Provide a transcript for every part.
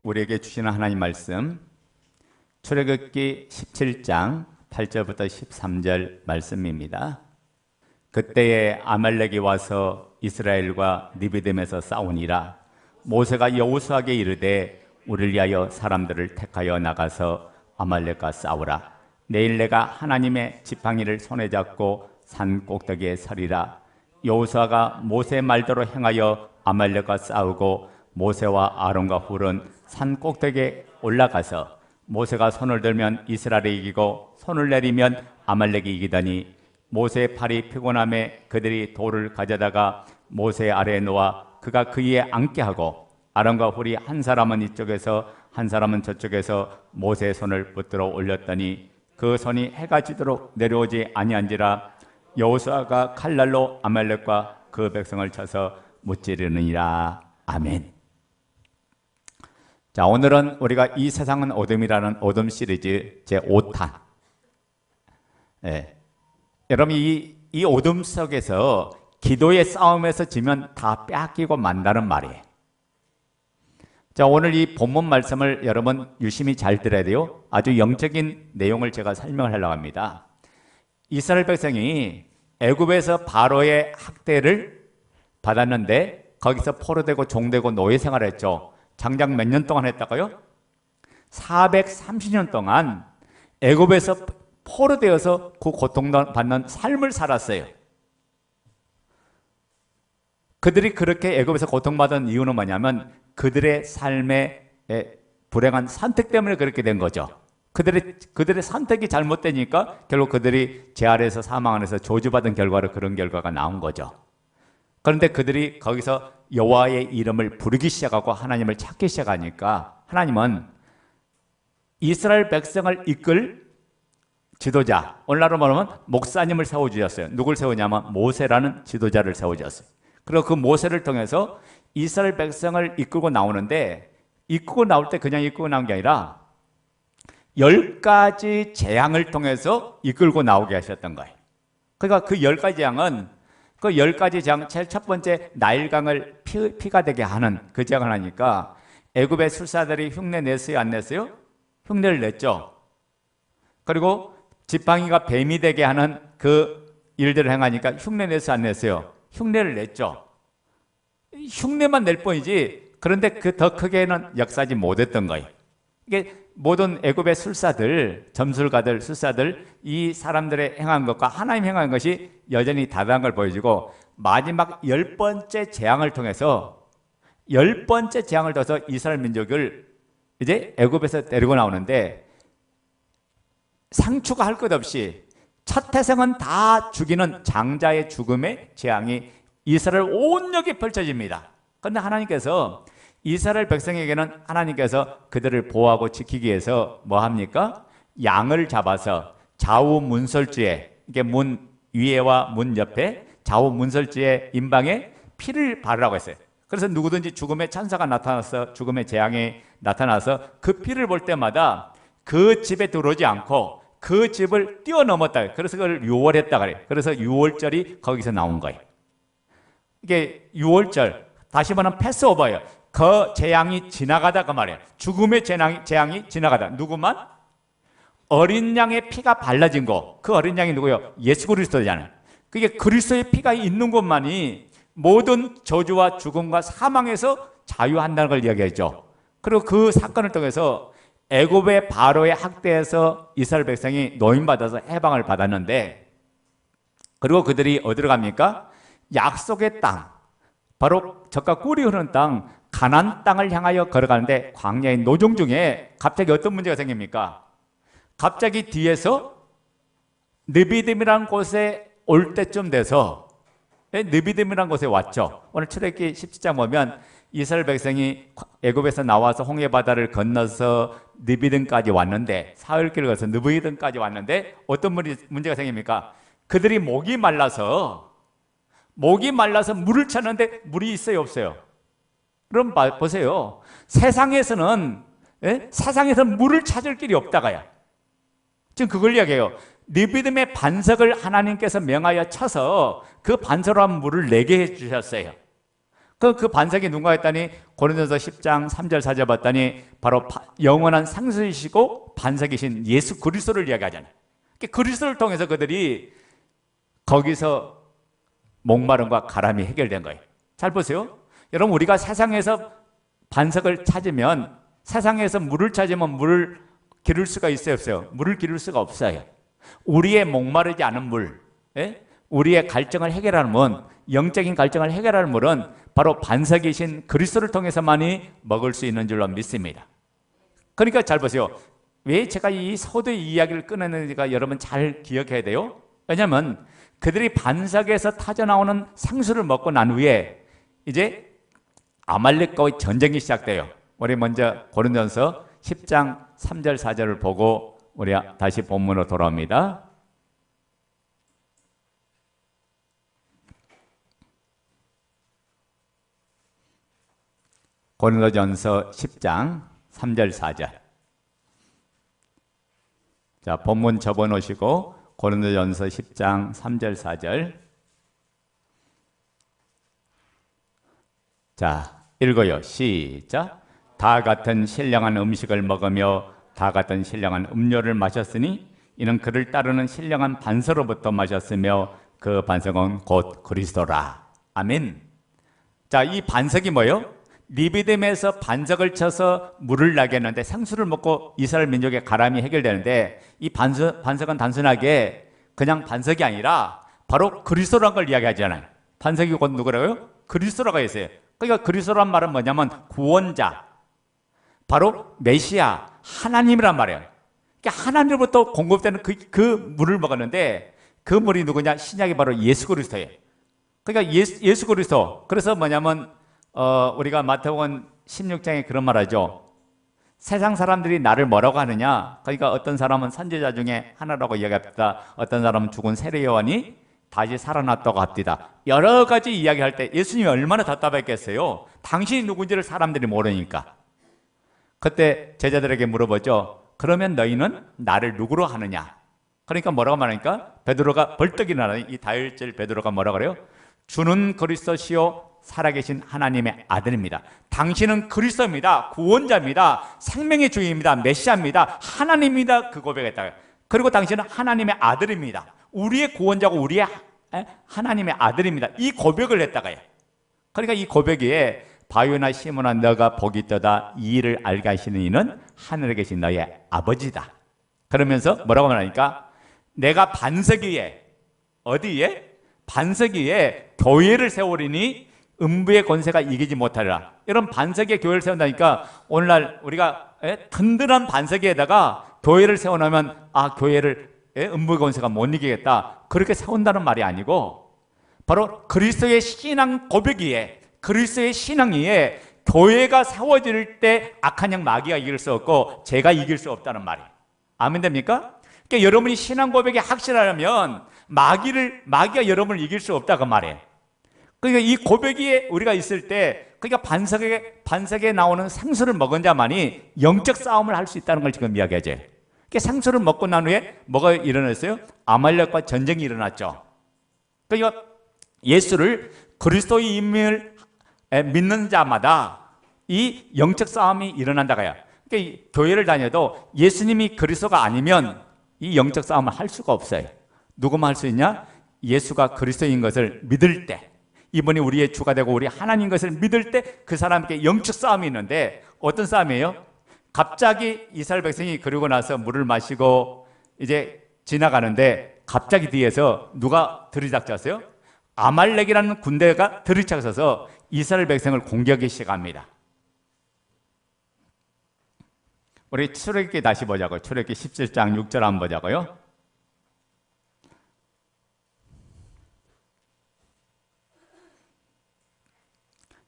우리에게 주시는 하나님 말씀, 출애굽기 17장 8절부터 13절 말씀입니다. 그때에 아말렉이 와서 이스라엘과 느비딤에서 싸우니라. 모세가 여호수아에게 이르되 우리를 위하여 사람들을 택하여 나가서 아말렉과 싸우라. 내일 내가 하나님의 지팡이를 손에 잡고 산 꼭대기에 서리라. 여호수아가 모세 말대로 행하여 아말렉과 싸우고 모세와 아론과 훌은 산 꼭대기에 올라가서 모세가 손을 들면 이스라엘이 이기고 손을 내리면 아말렉이 이기더니 모세의 팔이 피곤함에 그들이 돌을 가져다가 모세 아래에 놓아 그가 그 위에 앉게 하고 아론과 훌이 한 사람은 이쪽에서 한 사람은 저쪽에서 모세의 손을 붙들어 올렸더니 그 손이 해가 지도록 내려오지 아니한지라. 여호수아가 칼날로 아말렉과 그 백성을 쳐서 무찌르느니라. 아멘. 자, 오늘은 우리가 이 세상은 어둠이라는 어둠 시리즈 제5탄. 여러분 이 어둠 속에서 기도의 싸움에서 지면 다 뺏기고 만다는 말이에요. 자, 오늘 이 본문 말씀을 여러분 유심히 잘 들어야 돼요. 아주 영적인 내용을 제가 설명을 하려고 합니다. 이스라엘 백성이 애굽에서 바로의 학대를 받았는데 거기서 포로되고 종되고 노예 생활을 했죠. 장장 몇 년 동안 했다고요? 430년 동안 애굽에서 포로되어서 그 고통받는 삶을 살았어요. 그들이 그렇게 애굽에서 고통받은 이유는 뭐냐면 그들의 삶의 불행한 선택 때문에 그렇게 된 거죠. 그들의 선택이 잘못되니까 결국 그들이 죄 아래에서 사망 안에서 저주받은 결과로 그런 결과가 나온 거죠. 그런데 그들이 거기서 여호와의 이름을 부르기 시작하고 하나님을 찾기 시작하니까 하나님은 이스라엘 백성을 이끌 지도자, 오늘날로 말하면 목사님을 세워주셨어요. 누굴 세우냐면 모세라는 지도자를 세워주셨어요. 그리고 그 모세를 통해서 이스라엘 백성을 이끌고 나오는데, 이끌고 나올 때 그냥 이끌고 나온 게 아니라 10가지 재앙을 통해서 이끌고 나오게 하셨던 거예요. 그러니까 그 10가지 재앙은, 그 10가지 재앙, 제일 첫 번째 나일강을 피가 되게 하는 그 재앙을 하니까 애굽의 술사들이 흉내 냈어요, 안 냈어요? 흉내를 냈죠. 그리고 지팡이가 뱀이 되게 하는 그 일들을 행하니까 흉내 냈어요, 안 냈어요? 흉내를 냈죠. 흉내만 낼 뿐이지, 그런데 그 더 크게는 역사하지 못했던 거예요. 이게 모든 애굽의 술사들, 점술가들, 술사들, 이 사람들의 행한 것과 하나님 행한 것이 여전히 다르다는 걸 보여주고, 마지막 10번째 재앙을 통해서 이스라엘 민족을 이제 애굽에서 데리고 나오는데, 상추가 할 것 없이 첫 태생은 다 죽이는 장자의 죽음의 재앙이 이스라엘 온역에 펼쳐집니다. 그런데 하나님께서 이스라엘 백성에게는 하나님께서 그들을 보호하고 지키기 위해서 뭐 합니까? 양을 잡아서 좌우 문설주에, 이게 문 위에와 문 옆에 좌우 문설주에 임방에 피를 바르라고 했어요. 그래서 누구든지 죽음의 천사가 나타나서, 죽음의 재앙이 나타나서 그 피를 볼 때마다 그 집에 들어오지 않고 그 집을 뛰어넘었다. 그래서 그걸 유월했다 그래요. 그래서 유월절이 거기서 나온 거예요. 이게 유월절, 다시 말하면 패스오버예요. 그 재앙이 지나가다 그 말이에요. 죽음의 재앙이 지나가다. 누구만? 어린 양의 피가 발라진 거. 그 어린 양이 누구예요? 예수 그리스도잖아요. 그게 그리스도의 피가 있는 것만이 모든 저주와 죽음과 사망에서 자유한다는 걸 이야기하죠. 그리고 그 사건을 통해서 애굽의 바로의 학대에서 이스라엘 백성이 노임받아서 해방을 받았는데, 그리고 그들이 어디로 갑니까? 약속의 땅, 바로 젖과 꿀이 흐르는 땅, 가나안 땅을 향하여 걸어가는데 광야의 노정 중에 갑자기 어떤 문제가 생깁니까? 갑자기 뒤에서 느비딤이라는 곳에 올 때쯤 돼서, 느비딤이라는 곳에 왔죠. 오늘 출애굽기 17장 보면 이스라엘 백성이 애굽에서 나와서 홍해 바다를 건너서 느비딤까지 왔는데, 사흘길을 걸어서 느비딤까지 왔는데 어떤 문제가 생깁니까? 그들이 목이 말라서 물을 찾는데 물이 있어요, 없어요? 그럼 보세요. 세상에서는 물을 찾을 길이 없다가야. 지금 그걸 이야기해요. 느비딤의 반석을 하나님께서 명하여 쳐서 그 반석으로 한 물을 내게 해주셨어요. 그 반석이 누군가 했더니 고린도서 10장 3절 4절 봤더니 바로 영원한 상수이시고 반석이신 예수 그리스도를 이야기하잖아요. 그리스도를 통해서 그들이 거기서 목마름과 가람이 해결된 거예요. 잘 보세요. 여러분, 우리가 세상에서 반석을 찾으면, 세상에서 물을 찾으면 물을 기를 수가 있어요, 없어요? 물을 기를 수가 없어요. 우리의 목마르지 않은 물, 우리의 갈증을 해결하는 문, 영적인 갈증을 해결하는 물은 바로 반석이신 그리스도를 통해서만이 먹을 수 있는 줄로 믿습니다. 그러니까 잘 보세요. 왜 제가 이 소도의 이야기를 꺼내는지가 여러분 잘 기억해야 돼요. 왜냐하면 그들이 반석에서 타져나오는 생수를 먹고 난 후에 이제 아말렉과의 전쟁이 시작돼요. 우리 먼저 고린도전서 10장 3절 4절을 보고 우리 다시 본문으로 돌아옵니다. 고린도전서 10장 3절 4절. 자, 본문 접어놓으시고 고린도전서 10장 3절 4절. 자, 읽어요. 시작. 다 같은 신령한 음식을 먹으며 다 같은 신령한 음료를 마셨으니 이는 그를 따르는 신령한 반석으로부터 마셨으며 그 반석은 곧 그리스도라. 아멘. 자, 이 반석이 뭐예요? 리비딤에서 반석을 쳐서 물을 나게 했는데 생수를 먹고 이스라엘 민족의 가람이 해결되는데, 이 반석은 단순하게 그냥 반석이 아니라 바로 그리스도라는 걸 이야기하잖아요. 반석이 곧 누구라고요? 그리스도라고 했어요. 그러니까 그리스도란 말은 뭐냐면 구원자, 바로 메시아, 하나님이란 말이에요. 그러니까 하나님으로부터 공급되는 그 물을 먹었는데, 그 물이 누구냐? 신약이 바로 예수 그리스도예요. 그러니까 예수 그리스도. 그래서 뭐냐면 우리가 마태복음 16장에 그런 말 하죠. 세상 사람들이 나를 뭐라고 하느냐? 그러니까 어떤 사람은 선지자 중에 하나라고 이야기합니다. 어떤 사람은 죽은 세례 요한이 다시 살아났다고 합니다. 여러 가지 이야기할 때 예수님이 얼마나 답답했겠어요. 당신이 누군지를 사람들이 모르니까. 그때 제자들에게 물어보죠. 그러면 너희는 나를 누구로 하느냐? 그러니까 뭐라고 말하니까 베드로가 벌떡 일어나니, 이 다혈질 베드로가 뭐라고 그래요? 주는 그리스도시요 살아계신 하나님의 아들입니다. 당신은 그리스도입니다. 구원자입니다. 생명의 주인입니다. 메시아입니다. 하나님입니다. 그 고백했다. 그리고 당신은 하나님의 아들입니다. 우리의 구원자고 우리의 하나님의 아들입니다. 이 고백을 했다가요. 그러니까 이 고백에 바요나 시몬아 너가 복이 있도다. 이 일을 알게 하시는 이는 하늘에 계신 너의 아버지다. 그러면서 뭐라고 말하니까 내가 반석 위에, 어디에? 반석 위에 교회를 세우리니 음부의 권세가 이기지 못하리라. 이런 반석에 교회를 세운다니까 오늘날 우리가 든든한 반석 위에다가 교회를 세워놓으면 교회를 음부의 권세가 못 이기겠다, 그렇게 세운다는 말이 아니고, 바로 그리스도의 신앙 고백 위에, 그리스도의 신앙 위에 교회가 세워질 때 악한 영 마귀가 이길 수 없고 죄가 이길 수 없다는 말이에요. 아멘 됩니까? 그러니까 여러분이 신앙 고백이 확실하려면 마귀가 여러분을 이길 수 없다 그 말이에요. 그러니까 이 고백이 우리가 있을 때, 그러니까 반석에 나오는 생수를 먹은 자만이 영적 싸움을 할 수 있다는 걸 지금 이야기하죠. 그러니까 생수를 먹고 난 후에 뭐가 일어났어요? 아말렉과 전쟁이 일어났죠. 그러니까 예수를, 그리스도의 임을 믿는 자마다 이 영적 싸움이 일어난다고요. 그러니까 이 교회를 다녀도 예수님이 그리스도가 아니면 이 영적 싸움을 할 수가 없어요. 누구만 할 수 있냐? 예수가 그리스도인 것을 믿을 때, 이분이 우리의 주가 되고 우리 하나님 것을 믿을 때 그 사람에게 영적 싸움이 있는데, 어떤 싸움이에요? 갑자기 이스라엘 백성이 그러고 나서 물을 마시고 이제 지나가는데 갑자기 뒤에서 누가 들이닥쳤어요? 아말렉이라는 군대가 들이닥쳐서 이스라엘 백성을 공격하기 시작합니다. 우리 출애굽기 다시 보자고요. 출애굽기 17장 6절 한번 보자고요.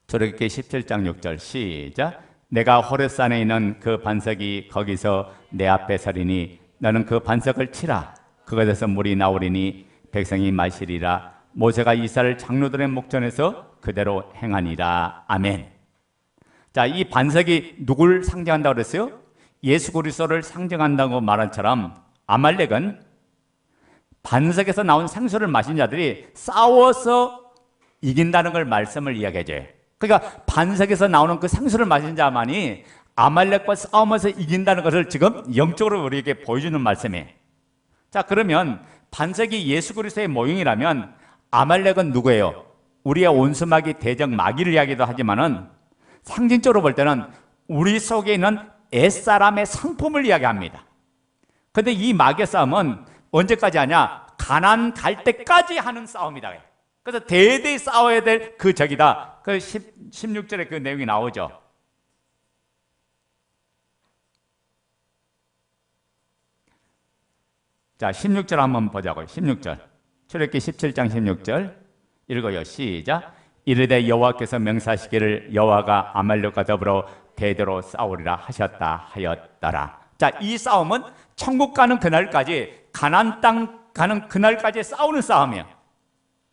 출애굽기 17장 6절 시작. 내가 호렙산에 있는 그 반석이 거기서 내 앞에 서리니 너는 그 반석을 치라. 그것에서 물이 나오리니 백성이 마시리라. 모세가 이스라엘 장로들의 목전에서 그대로 행하니라. 아멘. 자, 이 반석이 누굴 상징한다고 그랬어요? 예수 그리스도를 상징한다고 말한 처럼 아말렉은 반석에서 나온 생수를 마신 자들이 싸워서 이긴다는 걸 말씀을 이야기해줘요. 그러니까 반석에서 나오는 그 생수를 마신 자만이 아말렉과 싸우면서 이긴다는 것을 지금 영적으로 우리에게 보여주는 말씀이에요. 자, 그러면 반석이 예수 그리스도의 모형이라면 아말렉은 누구예요? 우리의 온수마귀 대적 마귀를 이야기도 하지만은 상징적으로 볼 때는 우리 속에 있는 옛사람의 성품을 이야기합니다. 근데 이 마귀의 싸움은 언제까지 하냐? 가나안 갈 때까지 하는 싸움이다. 그래서 대대히 싸워야 될 그 적이다. 그 16절에 그 내용이 나오죠. 자, 16절 한번 보자고요. 16절. 출애굽기 17장 16절 읽어요. 시작. 이르되 여호와께서 명사시기를 여호와가 아말렉과 더불어 대대로 싸우리라 하셨다 하였더라. 자, 이 싸움은 천국 가는 그날까지, 가나안 땅 가는 그날까지 싸우는 싸움이에요.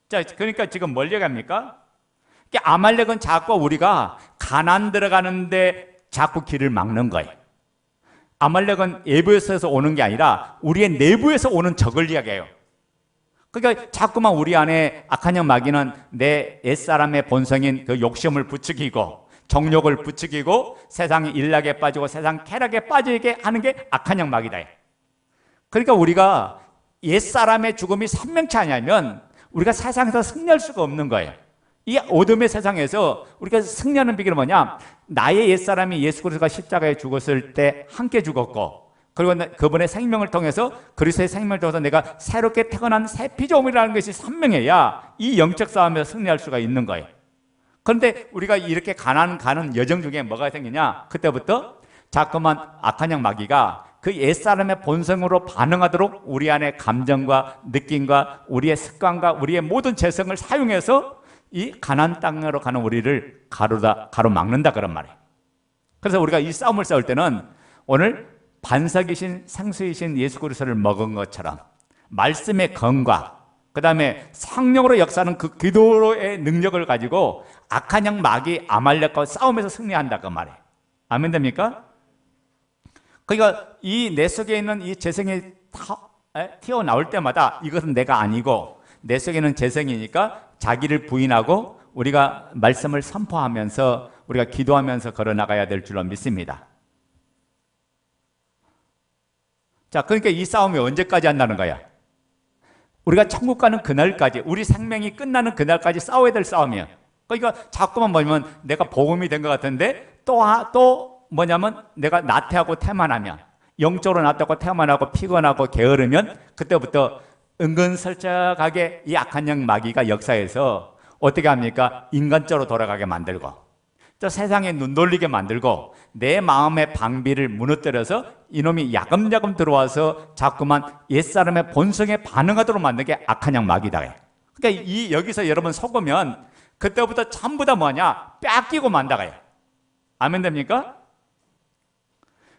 자, 그러니까 지금 뭘 얘기합니까? 아말렉은 자꾸 우리가 가나안 들어가는데 자꾸 길을 막는 거예요. 아말렉은 외부에서 오는 게 아니라 우리의 내부에서 오는 적을 이야기해요. 그러니까 자꾸만 우리 안에 악한 영 마귀는 내 옛사람의 본성인 그 욕심을 부추기고 정욕을 부추기고 세상 일락에 빠지고 세상 쾌락에 빠지게 하는 게 악한 영 마귀다. 그러니까 우리가 옛사람의 죽음이 선명치 않으면 우리가 세상에서 승리할 수가 없는 거예요. 이 어둠의 세상에서 우리가 승리하는 비결은 뭐냐? 나의 옛사람이 예수 그리스도가 십자가에 죽었을 때 함께 죽었고, 그리고 그분의 생명을 통해서, 그리스도의 생명을 통해서 내가 새롭게 태어난 새 피조물이라는 것이 선명해야 이 영적 싸움에서 승리할 수가 있는 거예요. 그런데 우리가 이렇게 가는 여정 중에 뭐가 생기냐? 그때부터 자꾸만 악한 영 마귀가 그 옛사람의 본성으로 반응하도록 우리 안에 감정과 느낌과 우리의 습관과 우리의 모든 재성을 사용해서 이 가나안 땅으로 가는 우리를 가로막는다 그런 말이에요. 그래서 우리가 이 싸움을 싸울 때는 오늘 반석이신 생수이신 예수 그리스도를 먹은 것처럼 말씀의 건과 그 다음에 성령으로 역사하는 그 기도의 능력을 가지고 악한 영 마귀 아말렉과 싸움에서 승리한다 그 말이에요. 아멘 됩니까? 그러니까 이 내 속에 있는 이 재성이 튀어나올 때마다 이것은 내가 아니고 내 속에 있는 재성이니까 자기를 부인하고 우리가 말씀을 선포하면서 우리가 기도하면서 걸어나가야 될 줄로 믿습니다. 자, 그러니까 이 싸움이 언제까지 한다는 거야? 우리가 천국 가는 그날까지, 우리 생명이 끝나는 그날까지 싸워야 될 싸움이에요. 그러니까 자꾸만 보면 내가 복음이 된 것 같은데 또 뭐냐면 내가 나태하고 태만하면, 영적으로 나태하고 태만하고 피곤하고 게으르면 그때부터 은근슬쩍하게 이 악한 영 마귀가 역사해서 어떻게 합니까? 인간적으로 돌아가게 만들고 또 세상에 눈 돌리게 만들고 내 마음의 방비를 무너뜨려서 이놈이 야금야금 들어와서 자꾸만 옛사람의 본성에 반응하도록 만드는 게 악한 영 마귀다. 그러니까 여기서 여러분 속으면 그때부터 전부 다 뭐냐? 뺏기고 만다가요. 아멘 됩니까?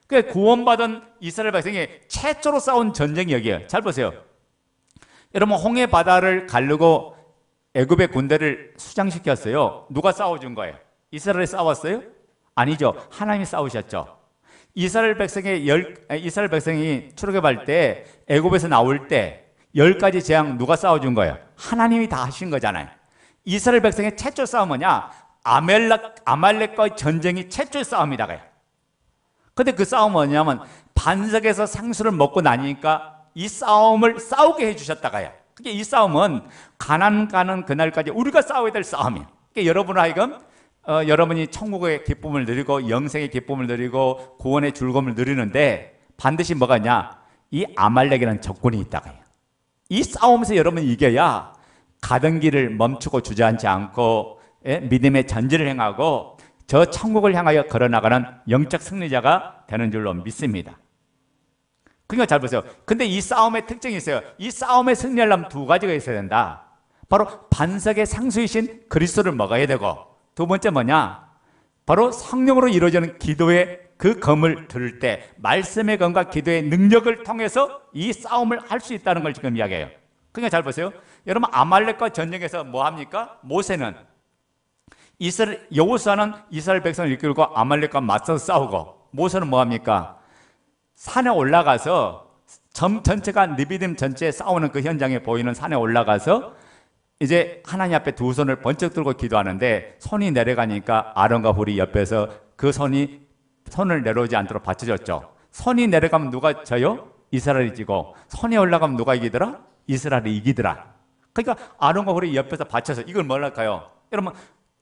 그 구원받은 이스라엘 백성이 최초로 싸운 전쟁이 여기에요. 잘 보세요. 여러분 홍해 바다를 가르고 애굽의 군대를 수장시켰어요. 누가 싸워준 거예요? 이스라엘이 싸웠어요? 아니죠. 하나님이 싸우셨죠. 이스라엘 백성이 출애굽할 때 애굽에서 나올 때 10가지 재앙 누가 싸워준 거예요? 하나님이 다 하신 거잖아요. 이스라엘 백성의 최초 싸움은 뭐냐? 아말렉과의 전쟁이 최초의 싸움이다가요. 근데 그 싸움은 뭐냐면 반석에서 생수를 먹고 나니까 이 싸움을 싸우게 해주셨다가요. 그러니까 이 싸움은 가나안 가는 그날까지 우리가 싸워야 될 싸움이에요. 그러니까 여러분 하여금 여러분이 천국의 기쁨을 누리고 영생의 기쁨을 누리고 구원의 즐거움을 누리는데 반드시 뭐가 있냐? 이 아말렉이라는 적군이 있다가요. 이 싸움에서 여러분이 이겨야 가던 길을 멈추고 주저앉지 않고 믿음의 전진을 행하고 저 천국을 향하여 걸어나가는 영적 승리자가 되는 줄로 믿습니다. 그러니까 잘 보세요. 근데 이 싸움의 특징이 있어요. 이 싸움에 승리하려면 두 가지가 있어야 된다. 바로 반석의 상수이신 그리스도를 먹어야 되고, 두 번째 뭐냐? 바로 성령으로 이루어지는 기도의 그 검을 들을 때 말씀의 검과 기도의 능력을 통해서 이 싸움을 할 수 있다는 걸 지금 이야기해요. 그러니까 잘 보세요. 여러분 아말렉과 전쟁에서 뭐 합니까? 모세는 여호수아는 이스라엘 백성을 이끌고 아말렉과 맞서서 싸우고, 모세는 뭐 합니까? 산에 올라가서 전체가 느비딤 전체에 싸우는 그 현장에 보이는 산에 올라가서 이제 하나님 앞에 두 손을 번쩍 들고 기도하는데 손이 내려가니까 아론과 훌이 옆에서 그 손을 내려오지 않도록 받쳐줬죠. 손이 내려가면 누가 져요? 이스라엘이 지고, 손이 올라가면 누가 이기더라? 이스라엘이 이기더라. 그러니까 아론과 훌이 옆에서 받쳐서 이걸 뭘할까요? 여러분,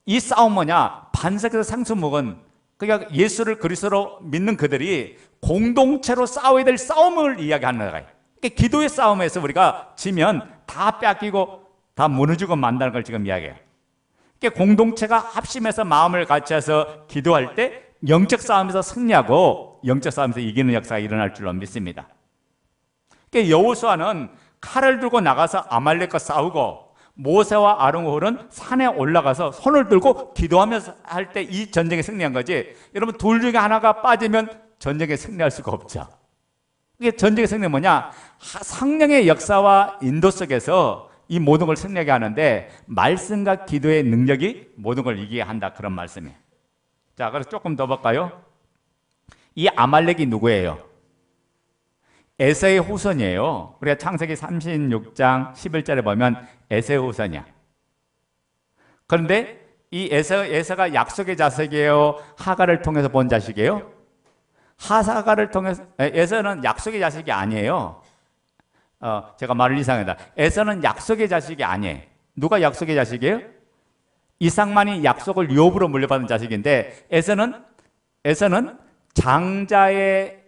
이 싸움 뭐냐? 반석에서 상수 먹은, 그러니까 예수를 그리스도로 믿는 그들이 공동체로 싸워야 될 싸움을 이야기하는 거예요. 그러니까 기도의 싸움에서 우리가 지면 다 뺏기고 다 무너지고 만다는 걸 지금 이야기해요. 그러니까 공동체가 합심해서 마음을 같이해서 기도할 때 영적 싸움에서 승리하고 영적 싸움에서 이기는 역사가 일어날 줄로 믿습니다. 그러니까 여호수아는 칼을 들고 나가서 아말렉과 싸우고, 모세와 아론과 훌은 산에 올라가서 손을 들고 기도하면서 할 때 이 전쟁에 승리한 거지. 여러분, 둘 중에 하나가 빠지면 전쟁에 승리할 수가 없죠. 이게 전쟁의 승리는 뭐냐? 성령의 역사와 인도 속에서 이 모든 걸 승리하게 하는데 말씀과 기도의 능력이 모든 걸 이기게 한다, 그런 말씀이에요. 자, 그래서 조금 더 볼까요? 이 아말렉이 누구예요? 에서의 후손이에요. 우리가 창세기 36장 11절에 보면 에서의 후손이야. 그런데 이 에서가 약속의 자식이에요? 하갈을 통해서 본 자식이에요? 하사갈을 통해서, 에서는 약속의 자식이 아니에요. 제가 말을 이상하다. 에서는 약속의 자식이 아니에요. 누가 약속의 자식이에요? 이삭만이 약속을 유업으로 물려받은 자식인데, 에서는 장자의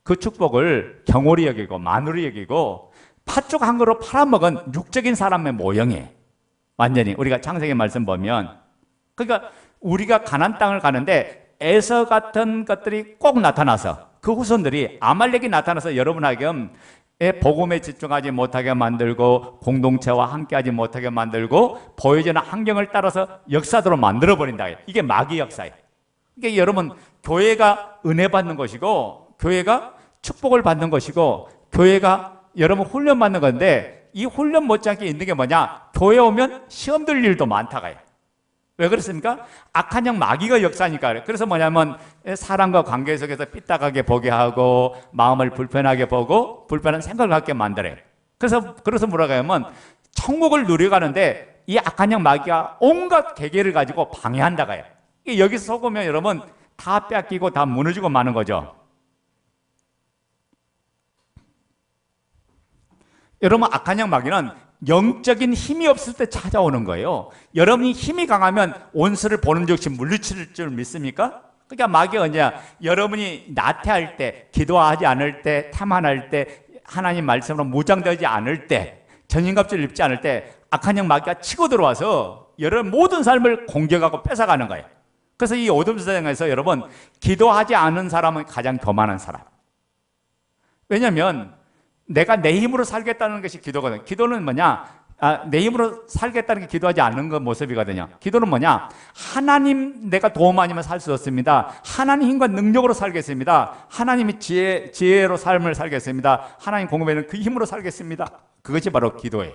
그 축복을 경홀히 여기고 만홀히 여기고 팥죽 한 그릇 팔아먹은 육적인 사람의 모형이에요. 완전히 우리가 창세기 말씀 보면, 그러니까 우리가 가나안 땅을 가는데 에서 같은 것들이 꼭 나타나서, 그 후손들이 아말렉이 나타나서 여러분에게 복음에 집중하지 못하게 만들고 공동체와 함께하지 못하게 만들고 보여지는 환경을 따라서 역사대로 만들어버린다. 이게 마귀 역사예요. 그러니까 여러분, 교회가 은혜 받는 것이고 교회가 축복을 받는 것이고 교회가 여러분 훈련 받는 건데, 이 훈련 못지않게 있는 게 뭐냐? 교회 오면 시험 들 일도 많다가요. 왜 그렇습니까? 악한 영 마귀가 역사니까. 그래서 뭐냐면 사람과 관계 속에서 삐딱하게 보게 하고 마음을 불편하게 보고 불편한 생각을 갖게 만들어요. 그래서 뭐라고 하면 천국을 누려가는데 이 악한 영 마귀가 온갖 계계를 가지고 방해한다가요. 여기서 속으면 여러분 다 뺏기고 다 무너지고 마는 거죠. 여러분, 악한 영 마귀는 영적인 힘이 없을 때 찾아오는 거예요. 여러분이 힘이 강하면 원수를 보는 즉시 물리칠 줄 믿습니까? 그러니까 마귀가 언제야? 여러분이 나태할 때, 기도하지 않을 때, 탐안할 때, 하나님 말씀으로 무장되지 않을 때, 전인갑주를 입지 않을 때 악한 영 마귀가 치고 들어와서 여러분 모든 삶을 공격하고 뺏어가는 거예요. 그래서 이 어둠 세상에서 여러분, 기도하지 않은 사람은 가장 교만한 사람. 왜냐하면 내가 내 힘으로 살겠다는 것이 기도거든요. 기도는 뭐냐? 내 힘으로 살겠다는 게 기도하지 않는 것 모습이거든요. 기도는 뭐냐? 하나님 내가 도움 아니면 살 수 없습니다. 하나님 힘과 능력으로 살겠습니다. 하나님이 지혜로 삶을 살겠습니다. 하나님 공급에는 그 힘으로 살겠습니다. 그것이 바로 기도예요.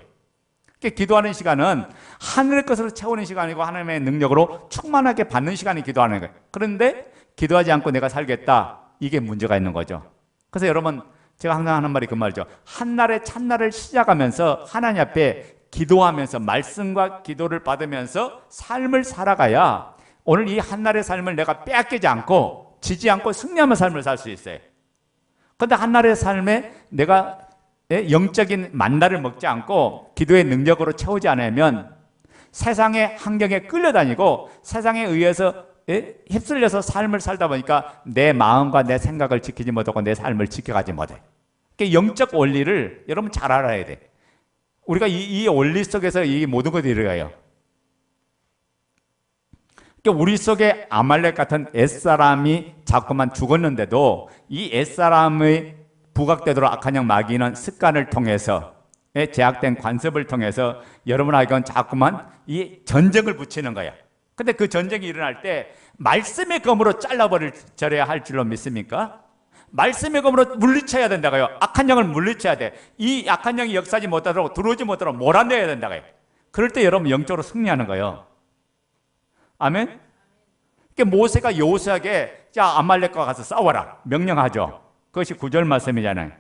그러니까 기도하는 시간은 하늘의 것으로 채우는 시간이고 하나님의 능력으로 충만하게 받는 시간이 기도하는 거예요. 그런데 기도하지 않고 내가 살겠다, 이게 문제가 있는 거죠. 그래서 여러분, 제가 항상 하는 말이 그 말이죠. 한날의 찬날을 시작하면서 하나님 앞에 기도하면서 말씀과 기도를 받으면서 삶을 살아가야 오늘 이 한날의 삶을 내가 빼앗기지 않고 지지 않고 승리하는 삶을 살 수 있어요. 그런데 한날의 삶에 내가 영적인 만나를 먹지 않고 기도의 능력으로 채우지 않으면 세상의 환경에 끌려다니고 세상에 의해서 휩쓸려서 삶을 살다 보니까 내 마음과 내 생각을 지키지 못하고 내 삶을 지켜가지 못해. 그러니까 영적 원리를 여러분 잘 알아야 돼. 우리가 이 원리 속에서 이 모든 것들이 일어나요. 그러니까 우리 속에 아말렉 같은 옛사람이 자꾸만 죽었는데도 이 옛사람의 부각되도록 악한 영 마귀는 습관을 통해서 제약된 관습을 통해서 여러분에게는 자꾸만 이 전쟁을 붙이는 거야. 근데 그 전쟁이 일어날 때 말씀의 검으로 잘라버려야 할 줄로 믿습니까? 말씀의 검으로 물리쳐야 된다고요. 악한 영을 물리쳐야 돼. 이 악한 영이 역사하지 못하도록 들어오지 못하도록 몰아내야 된다고요. 그럴 때 여러분 영적으로 승리하는 거예요. 아멘? 그러니까 모세가 여호수아에게 자 아말렉과 가서 싸워라 명령하죠. 그것이 9절 말씀이잖아요.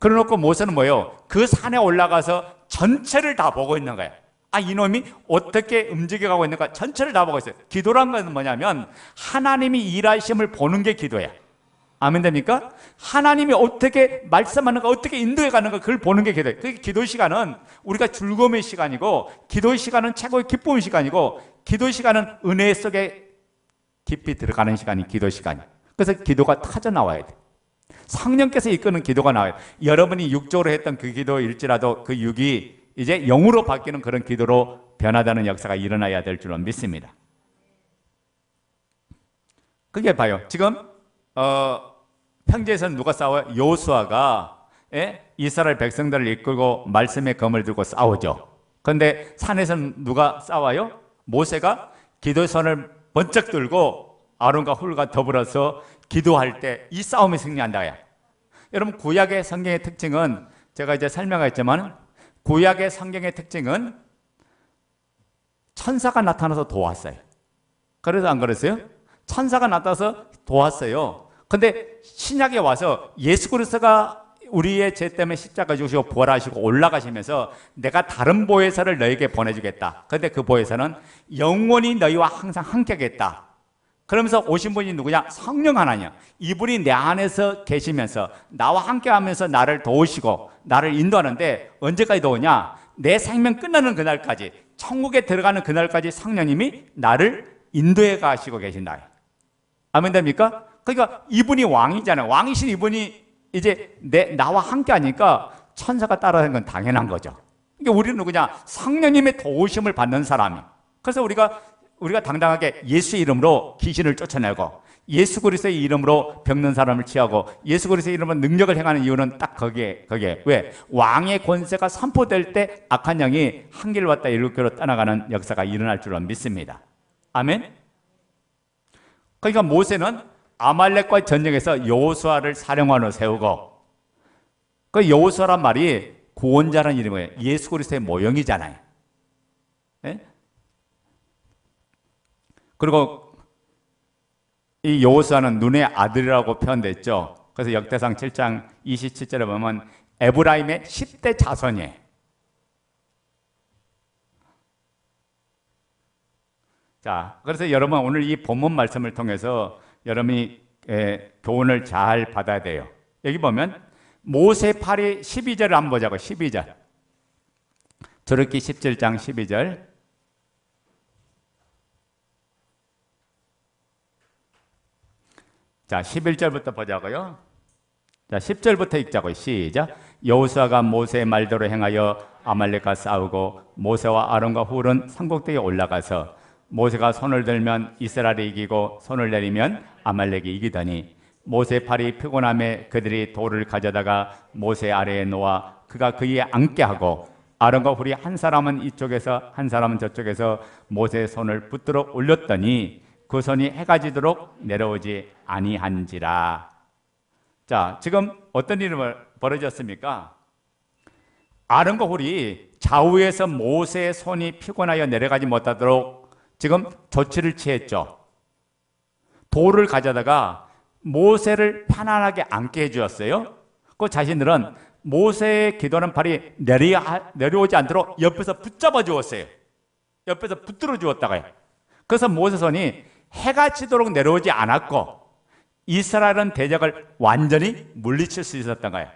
그래놓고 모세는 뭐예요? 그 산에 올라가서 전체를 다 보고 있는 거예요. 이놈이 어떻게 움직여가고 있는가 전체를 다 보고 있어요. 기도란 것은 뭐냐면 하나님이 일하심을 보는 게 기도야. 아멘 됩니까? 하나님이 어떻게 말씀하는가, 어떻게 인도해 가는가, 그걸 보는 게 기도예요. 그 기도 시간은 우리가 즐거움의 시간이고, 기도 시간은 최고의 기쁨의 시간이고, 기도 시간은 은혜 속에 깊이 들어가는 시간이 기도 시간이에요. 그래서 기도가 터져 나와야 돼요. 성령께서 이끄는 기도가 나와요. 여러분이 육적으로 했던 그 기도일지라도 그 육이 이제 영으로 바뀌는 그런 기도로 변화되는 역사가 일어나야 될 줄로 믿습니다. 그게 봐요. 지금 평지에서는 누가 싸워요? 여호수아가 이스라엘 백성들을 이끌고 말씀의 검을 들고 싸우죠. 그런데 산에서는 누가 싸워요? 모세가 기도선을 번쩍 들고 아론과 훌과 더불어서 기도할 때 이 싸움이 승리한다. 여러분, 구약의 성경의 특징은 제가 이제 설명했지만, 구약의 성경의 특징은 천사가 나타나서 도왔어요. 그래서 안 그랬어요? 천사가 나타나서 도왔어요. 근데 신약에 와서 예수 그리스도가 우리의 죄 때문에 십자가 주시고 부활하시고 올라가시면서 내가 다른 보혜사를 너에게 보내주겠다. 그런데 그 보혜사는 영원히 너희와 항상 함께하겠다. 그러면서 오신 분이 누구냐? 성령 하나냐. 이분이 내 안에서 계시면서 나와 함께하면서 나를 도우시고 나를 인도하는데 언제까지 도우냐? 내 생명 끝나는 그날까지, 천국에 들어가는 그날까지 성령님이 나를 인도해 가시고 계신다. 아멘 됩니까? 그러니까 이분이 왕이잖아요. 왕이신 이분이 이제 나와 함께 하니까 천사가 따라하는 건 당연한 거죠. 그러니까 우리는 누구냐? 성령님의 도우심을 받는 사람이. 그래서 우리가 당당하게 예수의 이름으로 귀신을 쫓아내고, 예수 그리스도의 이름으로 병든 사람을 치하고, 예수 그리스도의 이름으로 능력을 행하는 이유는 딱 거기에. 왜? 왕의 권세가 선포될 때 악한 영이 한 길 왔다 일곱길로 떠나가는 역사가 일어날 줄로 믿습니다. 아멘? 그러니까 모세는 아말렉과의 전쟁에서 여호수아를 사령관으로 세우고, 그 여호수아란 말이 구원자라는 이름이에요. 예수 그리스도의 모형이잖아요. 네? 그리고 이 여호수아는 눈의 아들이라고 표현됐죠. 그래서 역대상 7장 27절에 보면 에브라임의 10대 자손이에요. 자, 그래서 여러분 오늘 이 본문 말씀을 통해서 여러분이 교훈을 잘 받아야 돼요. 여기 보면 모세 팔이 12절을 한번 보자고. 12절. 주르기 17장 12절. 자, 11절부터 보자고요. 자, 10절부터 읽자고요. 시작. 여호수아가 모세의 말대로 행하여 아말렉과 싸우고 모세와 아론과 훌은 산꼭대기에 올라가서 모세가 손을 들면 이스라엘이 이기고 손을 내리면 아말렉이 이기더니 모세의 팔이 피곤함에 그들이 돌을 가져다가 모세 아래에 놓아 그가 그 위에 앉게 하고 아론과 훌이 한 사람은 이쪽에서 한 사람은 저쪽에서 모세의 손을 붙들어 올렸더니 그 손이 해가 지도록 내려오지 아니한지라. 자, 지금 어떤 일이 벌어졌습니까? 아론과 훌이 좌우에서 모세의 손이 피곤하여 내려가지 못하도록 지금 조치를 취했죠. 돌을 가져다가 모세를 편안하게 앉게 해주었어요. 그 자신들은 모세의 기도하는 팔이 내려오지 않도록 옆에서 붙잡아 주었어요. 옆에서 붙들어 주었다고요. 그래서 모세 손이 해가 지도록 내려오지 않았고 이스라엘은 대적을 완전히 물리칠 수 있었던 거예요.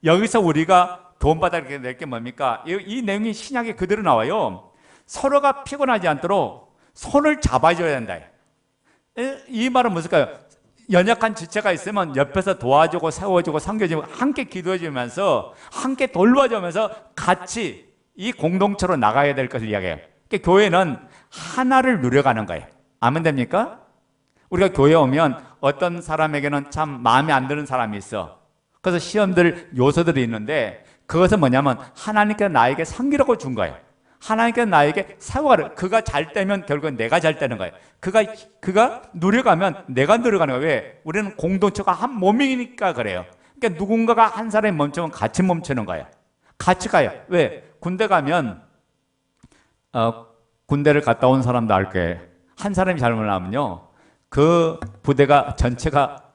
여기서 우리가 도움받아야 될 게 뭡니까? 이 내용이 신약에 그대로 나와요. 서로가 피곤하지 않도록 손을 잡아줘야 된다. 이 말은 무엇일까요? 연약한 지체가 있으면 옆에서 도와주고 세워주고 섬겨주고 함께 기도해주면서 함께 돌봐주면서 같이 이 공동체로 나가야 될 것을 이야기해요. 그러니까 교회는 하나를 누려가는 거예요. 아멘 됩니까? 우리가 교회 오면 어떤 사람에게는 참 마음에 안 드는 사람이 있어. 그래서 시험들 요소들이 있는데 그것은 뭐냐면 하나님께서 나에게 상기라고 준 거예요. 하나님께서 나에게 세워가라. 그가 잘 되면 결국은 내가 잘 되는 거예요. 그가 누려가면 내가 누려가는 거예요. 왜? 우리는 공동체가 한 몸이니까 그래요. 그러니까 누군가가 한 사람이 멈추면 같이 멈추는 거예요. 같이 가요. 왜? 군대 가면 군대를 갔다 온 사람도 알 거예요. 한 사람이 잘못하면요 그 부대가 전체가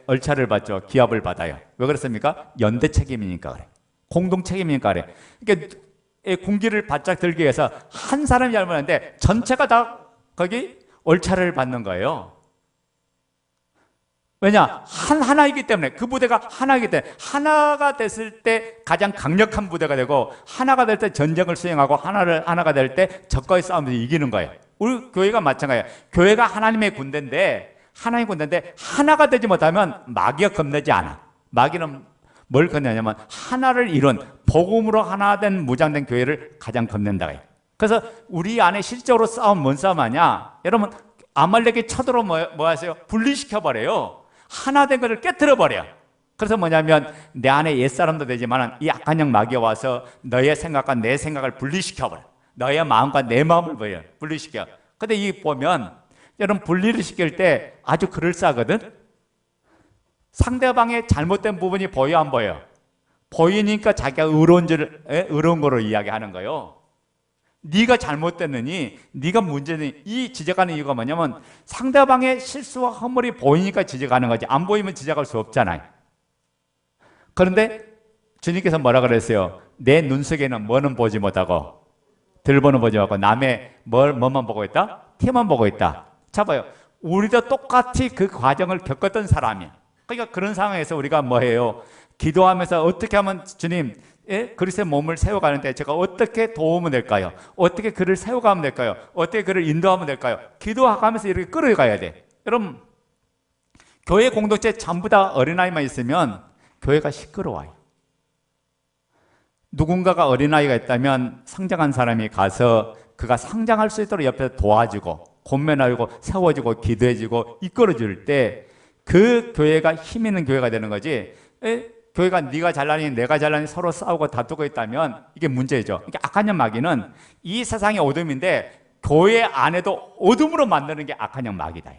얼차를 받죠. 기합을 받아요. 왜 그렇습니까? 연대 책임이니까 그래. 공동 책임이니까 그래. 그러니까 군기를 바짝 들기 위해서 한 사람이 잘못하는데 전체가 다 거기 얼차를 받는 거예요. 왜냐? 하나이기 때문에, 그 부대가 하나이기 때문에, 하나가 됐을 때 가장 강력한 부대가 되고, 하나가 될 때 전쟁을 수행하고, 하나가 될 때 적과의 싸움에서 이기는 거예요. 우리 교회가 마찬가지예요. 교회가 하나님의 군대인데, 하나님의 군대인데, 하나가 되지 못하면 마귀가 겁내지 않아. 마귀는 뭘 겁내냐면, 하나를 이룬, 복음으로 하나 된 무장된 교회를 가장 겁낸다. 그래서 우리 안에 실제로 싸움, 뭔 싸움 하냐? 여러분, 아말렉이 쳐들어 뭐 하세요? 분리시켜버려요. 하나 된 것을 깨트려 버려. 그래서 뭐냐면 내 안에 옛사람도 되지만 이 악한 영 마귀가 와서 너의 생각과 내 생각을 분리시켜버려. 너의 마음과 내 마음을 분리시켜. 근데 이 보면 여러분, 분리를 시킬 때 아주 그럴싸하거든. 상대방의 잘못된 부분이 보여 안 보여? 보이니까 자기가 의로운 거로 이야기하는 거예요. 네가 잘못됐느니, 네가 문제니, 이 지적하는 이유가 뭐냐면 상대방의 실수와 허물이 보이니까 지적하는 거지. 안 보이면 지적할 수 없잖아요. 그런데 주님께서 뭐라 그랬어요? 내 눈 속에는 뭐는 보지 못하고 들보는 보지 못하고 남의 뭐만 보고 있다? 티만 보고 있다. 자 봐요. 우리도 똑같이 그 과정을 겪었던 사람이야. 그러니까 그런 상황에서 우리가 뭐해요? 기도하면서 어떻게 하면 주님, 그리스도의 몸을 세워가는데 제가 어떻게 도우면 될까요? 어떻게 그를 세워가면 될까요? 어떻게 그를 인도하면 될까요? 기도하면서 이렇게 끌어가야 돼. 여러분, 교회 공동체 전부 다 어린아이만 있으면 교회가 시끄러워요. 누군가가 어린아이가 있다면 성장한 사람이 가서 그가 성장할 수 있도록 옆에서 도와주고 권면하고 세워주고 기도해주고 이끌어줄 때 그 교회가 힘 있는 교회가 되는 거지. 교회가 네가 잘나니 내가 잘나니 서로 싸우고 다투고 있다면 이게 문제죠. 그러니까 악한 영 마귀는 이 세상의 어둠인데 교회 안에도 어둠으로 만드는 게 악한 영 마귀다.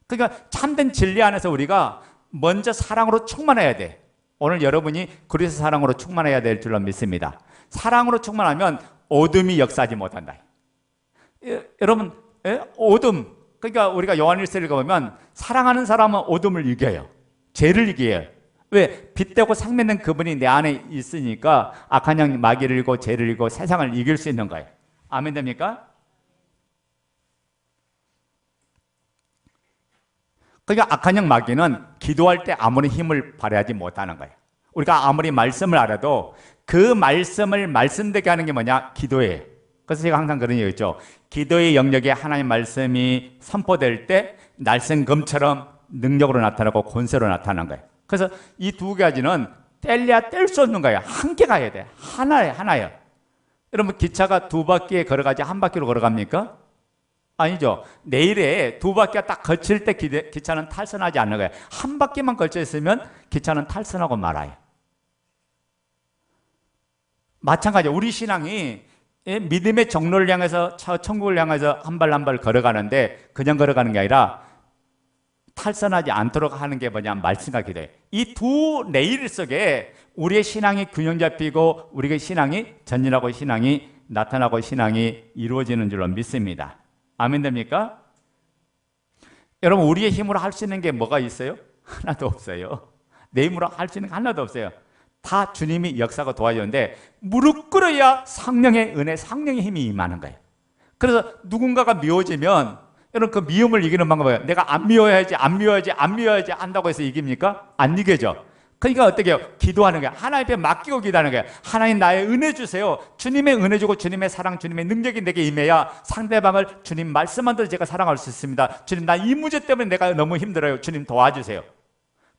그러니까 참된 진리 안에서 우리가 먼저 사랑으로 충만해야 돼. 오늘 여러분이 그리스도 사랑으로 충만해야 될 줄로 믿습니다. 사랑으로 충만하면 어둠이 역사하지 못한다. 여러분, 어둠, 그러니까 우리가 요한일서를 읽어보면 사랑하는 사람은 어둠을 이겨요. 죄를 이겨요. 왜? 빛되고 생명된 그분이 내 안에 있으니까 악한 영 마귀를 이기고 죄를 이기고 세상을 이길 수 있는 거예요. 아멘 됩니까? 그러니까 악한 영 마귀는 기도할 때 아무리 힘을 발휘하지 못하는 거예요. 우리가 아무리 말씀을 알아도 그 말씀을 말씀되게 하는 게 뭐냐? 기도예요. 그래서 제가 항상 그런 얘기 있죠. 기도의 영역에 하나님의 말씀이 선포될 때 날쌘검처럼 능력으로 나타나고 권세로 나타나는 거예요. 그래서 이 두 가지는 뗄래야 뗄 수 없는 거예요. 함께 가야 돼. 하나예요. 여러분, 기차가 두 바퀴에 걸어가지 한 바퀴로 걸어갑니까? 아니죠. 내일에 두 바퀴가 딱 걸칠 때 기차는 탈선하지 않는 거예요. 한 바퀴만 걸쳐 있으면 기차는 탈선하고 말아요. 마찬가지로 우리 신앙이 믿음의 정로를 향해서 천국을 향해서 한 발 한 발 걸어가는데 그냥 걸어가는 게 아니라 탈선하지 않도록 하는 게 뭐냐? 말씀과 기도예요. 이 두 내일 속에 우리의 신앙이 균형 잡히고 우리의 신앙이 전진하고 신앙이 나타나고 신앙이 이루어지는 줄로 믿습니다. 아멘 됩니까? 여러분, 우리의 힘으로 할 수 있는 게 뭐가 있어요? 하나도 없어요. 내 힘으로 할 수 있는 게 하나도 없어요. 다 주님이 역사가 도와주는데 무릎 꿇어야 성령의 은혜, 성령의 힘이 임하는 거예요. 그래서 누군가가 미워지면 여러분, 그 미움을 이기는 방법이에요. 내가 안 미워야지 한다고 해서 이깁니까? 안 이겨져. 그러니까 어떻게 해요? 기도하는 거예요. 하나님 앞에 맡기고 기도하는 거예요. 하나님, 나의 은혜 주세요. 주님의 은혜 주고 주님의 사랑, 주님의 능력이 내게 임해야 상대방을 주님 말씀만 들어 제가 사랑할 수 있습니다. 주님, 나 이 문제 때문에 내가 너무 힘들어요. 주님 도와주세요.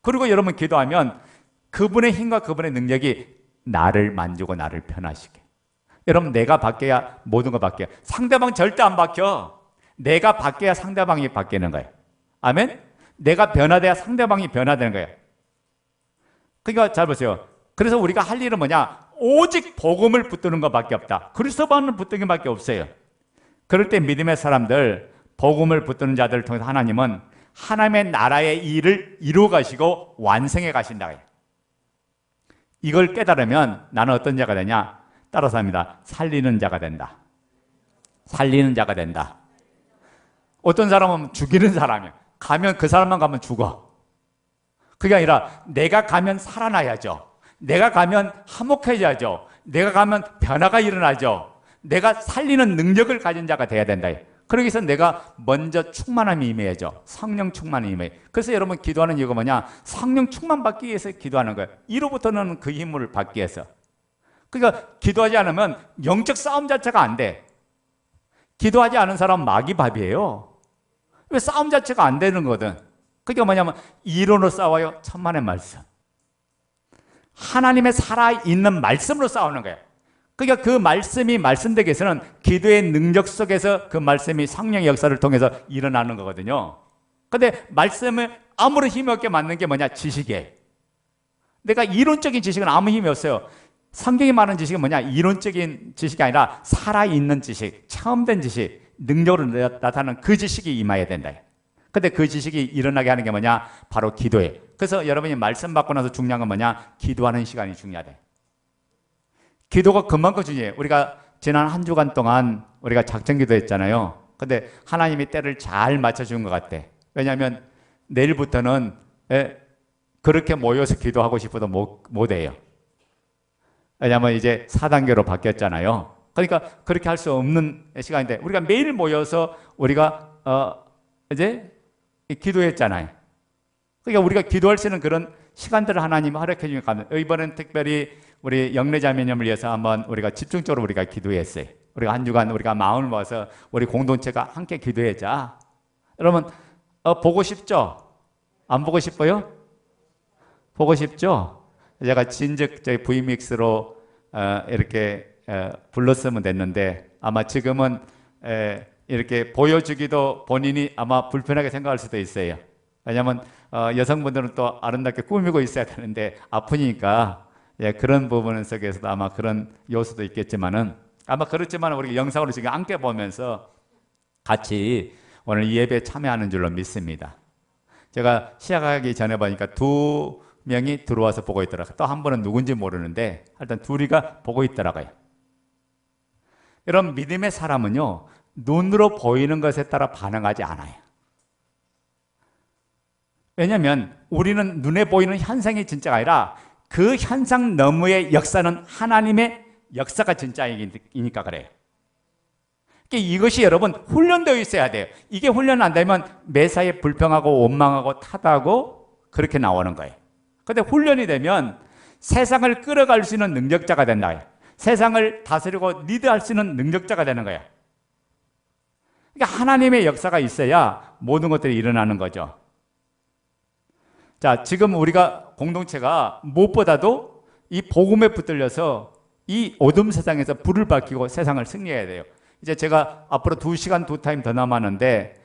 그리고 여러분 기도하면 그분의 힘과 그분의 능력이 나를 만지고 나를 변화시켜. 여러분, 내가 바뀌어야 모든 거 바뀌어요. 상대방 절대 안 바뀌어. 내가 바뀌어야 상대방이 바뀌는 거예요. 아멘? 내가 변화돼야 상대방이 변화되는 거예요. 그러니까 잘 보세요. 그래서 우리가 할 일은 뭐냐? 오직 복음을 붙드는 것밖에 없다. 그리스도만을 붙드는 것밖에 없어요. 그럴 때 믿음의 사람들, 복음을 붙드는 자들을 통해서 하나님은 하나님의 나라의 일을 이루어 가시고 완성해 가신다. 이걸 깨달으면 나는 어떤 자가 되냐? 따라서 합니다. 살리는 자가 된다. 살리는 자가 된다. 어떤 사람은 죽이는 사람이야. 가면 그 사람만 가면 죽어. 그게 아니라 내가 가면 살아나야죠. 내가 가면 화목해져야죠. 내가 가면 변화가 일어나죠. 내가 살리는 능력을 가진 자가 돼야 된다. 그러기 위해서 내가 먼저 충만함이 임해야죠. 성령 충만함이 임해. 그래서 여러분 기도하는 이유가 뭐냐? 성령 충만 받기 위해서 기도하는 거예요. 이로부터는 그 힘을 받기 위해서. 그러니까 기도하지 않으면 영적 싸움 자체가 안 돼. 기도하지 않은 사람은 마귀밥이에요. 왜 싸움 자체가 안 되는 거거든. 그게 뭐냐면 이론으로 싸워요. 천만의 말씀. 하나님의 살아있는 말씀으로 싸우는 거예요. 그러니까 그 말씀이 말씀되기 위해서는 기도의 능력 속에서 그 말씀이 성령의 역사를 통해서 일어나는 거거든요. 근데 말씀을 아무런 힘이 없게 만든 게 뭐냐? 지식이에요. 내가 이론적인 지식은 아무 힘이 없어요. 성경이 말하는 지식은 뭐냐? 이론적인 지식이 아니라 살아있는 지식, 체험된 지식, 능력으로 나타나는 그 지식이 임해야 된다. 근데 그 지식이 일어나게 하는 게 뭐냐? 바로 기도예요. 그래서 여러분이 말씀 받고 나서 중요한 건 뭐냐? 기도하는 시간이 중요하다. 기도가 그만큼 중요해요. 우리가 지난 한 주간 동안 우리가 작전 기도했잖아요. 근데 하나님이 때를 잘 맞춰준 것 같아. 왜냐하면 내일부터는 그렇게 모여서 기도하고 싶어도 못해요. 왜냐하면 이제 4단계로 바뀌었잖아요. 그러니까 그렇게 할 수 없는 시간인데 우리가 매일 모여서 우리가 이제 기도했잖아요. 그러니까 우리가 기도할 수 있는 그런 시간들을 하나님이 허락해 주니까 이번엔 특별히 우리 영례자매님을 위해서 한번 우리가 집중적으로 우리가 기도했어요. 우리가 한 주간 우리가 마음을 모아서 우리 공동체가 함께 기도하자. 여러분 보고 싶죠? 안 보고 싶어요? 보고 싶죠? 제가 진즉 저희 V믹스로 이렇게 불렀으면 됐는데 아마 지금은 이렇게 보여주기도 본인이 아마 불편하게 생각할 수도 있어요. 왜냐하면 여성분들은 또 아름답게 꾸미고 있어야 되는데 아프니까 그런 부분 속에서도 아마 그런 요소도 있겠지만은 아마 그렇지만 우리 영상으로 지금 함께 보면서 같이 오늘 이 예배에 참여하는 줄로 믿습니다. 제가 시작하기 전에 보니까 2명이 들어와서 보고 있더라고요. 또 한 분은 누군지 모르는데 일단 둘이가 보고 있더라고요. 이런 믿음의 사람은요 눈으로 보이는 것에 따라 반응하지 않아요. 왜냐하면 우리는 눈에 보이는 현상이 진짜가 아니라 그 현상 너머의 역사는 하나님의 역사가 진짜이니까 그래요. 그러니까 이것이 여러분 훈련되어 있어야 돼요. 이게 훈련 안 되면 매사에 불평하고 원망하고 탓하고 그렇게 나오는 거예요. 그런데 훈련이 되면 세상을 끌어갈 수 있는 능력자가 된다. 세상을 다스리고 리드할 수 있는 능력자가 되는 거예요. 그러니까 하나님의 역사가 있어야 모든 것들이 일어나는 거죠. 자, 지금 우리가 공동체가 무엇보다도 이 복음에 붙들려서 이 어둠 세상에서 불을 밝히고 세상을 승리해야 돼요. 이제 제가 앞으로 2시간 2타임 더 남았는데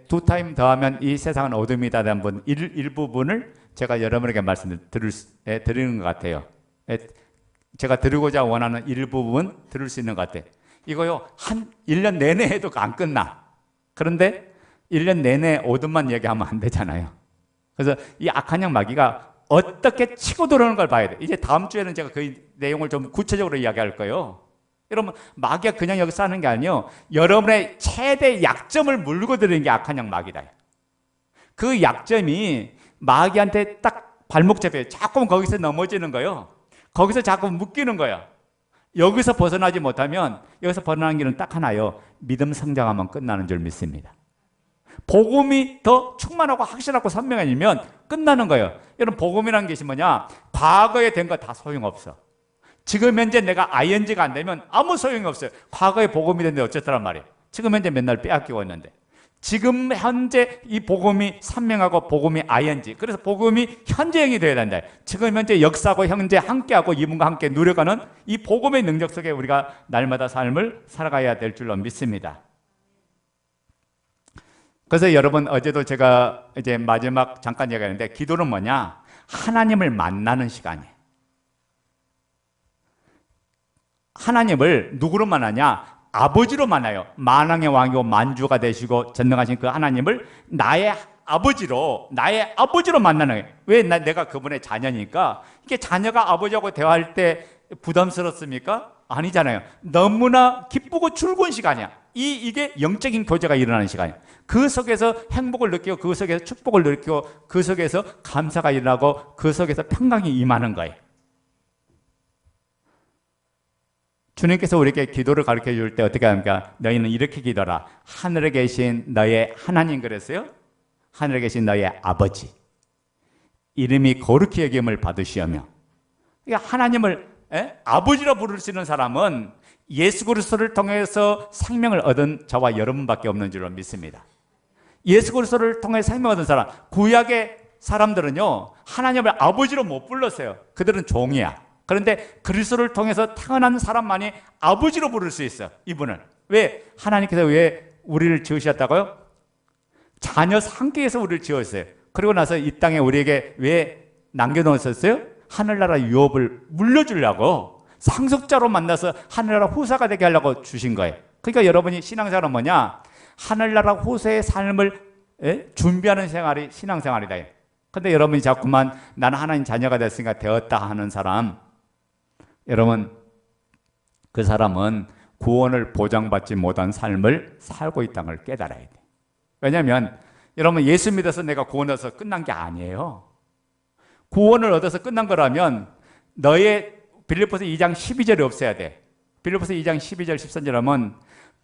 2타임 더 하면 이 세상은 어둠이다 된 분 일부분을 제가 여러분에게 드리는 것 같아요. 제가 드리고자 원하는 일부분 들을 수 있는 것 같아요. 이거요 한 1년 내내 해도 안 끝나. 그런데 1년 내내 어둠만 얘기하면 안 되잖아요. 그래서 이 악한 영 마귀가 어떻게 치고 들어오는 걸 봐야 돼. 이제 다음 주에는 제가 그 내용을 좀 구체적으로 이야기할 거예요. 여러분 마귀가 그냥 여기 싸는 게 아니에요. 여러분의 최대 약점을 물고 들이는 게 악한 영 마귀다. 그 약점이 마귀한테 딱 발목 잡혀요. 자꾸 거기서 넘어지는 거예요. 거기서 자꾸 묶이는 거예요. 여기서 벗어나지 못하면 여기서 벗어나는 길은 딱 하나요. 믿음 성장하면 끝나는 줄 믿습니다. 복음이 더 충만하고 확실하고 선명해지면 끝나는 거예요. 여러분 복음이라는 것이 뭐냐? 과거에 된 거 다 소용없어. 지금 현재 내가 ING가 안 되면 아무 소용이 없어요. 과거에 복음이 됐는데 어쨌더란 말이에요. 지금 현재 맨날 빼앗기고 있는데 지금 현재 이 복음이 선명하고 복음이 ING. 그래서 복음이 현재형이 되어야 된다. 지금 현재 역사하고 현재 함께하고 이분과 함께 누려가는 이 복음의 능력 속에 우리가 날마다 삶을 살아가야 될 줄로 믿습니다. 그래서 여러분 어제도 제가 이제 마지막 잠깐 얘기했는데 기도는 뭐냐? 하나님을 만나는 시간이에요. 하나님을 누구로 만나냐? 아버지로 만나요. 만왕의 왕이고 만주가 되시고 전능하신 그 하나님을 나의 아버지로 만나는 거예요. 왜? 내가 그분의 자녀니까. 이게 자녀가 아버지하고 대화할 때 부담스럽습니까? 아니잖아요. 너무나 기쁘고 즐거운 시간이야. 이게 영적인 교제가 일어나는 시간이야. 그 속에서 행복을 느끼고, 그 속에서 축복을 느끼고, 그 속에서 감사가 일어나고, 그 속에서 평강이 임하는 거예요. 주님께서 우리에게 기도를 가르쳐 줄 때 어떻게 합니까? 너희는 이렇게 기도하라. 하늘에 계신 너의 하나님, 그랬어요? 하늘에 계신 너의 아버지, 이름이 거룩히 여김을 받으시오며. 그러니까 하나님을 아버지로 부를 수 있는 사람은 예수 그리스도를 통해서 생명을 얻은 저와 여러분밖에 없는 줄로 믿습니다. 예수 그리스도를 통해 생명을 얻은 사람, 구약의 사람들은요 하나님을 아버지로 못 불렀어요. 그들은 종이야. 그런데 그리스도를 통해서 태어난 사람만이 아버지로 부를 수 있어요. 이분을. 왜? 하나님께서 왜 우리를 지으셨다고요? 자녀 상계에서 우리를 지었어요. 그리고 나서 이 땅에 우리에게 왜 남겨놓으셨어요? 하늘나라 유업을 물려주려고, 상속자로 만나서 하늘나라 후사가 되게 하려고 주신 거예요. 그러니까 여러분이 신앙생활은 뭐냐? 하늘나라 후세의 삶을 준비하는 생활이 신앙생활이다. 근데 여러분이 자꾸만 나는 하나님 자녀가 됐으니까 되었다 하는 사람, 여러분 그 사람은 구원을 보장받지 못한 삶을 살고 있다는 걸 깨달아야 돼. 왜냐하면 여러분 예수 믿어서 내가 구원 얻어서 끝난 게 아니에요. 구원을 얻어서 끝난 거라면 너의 빌립보서 2장 12절이 없어야 돼. 빌립보서 2장 12절 13절 하면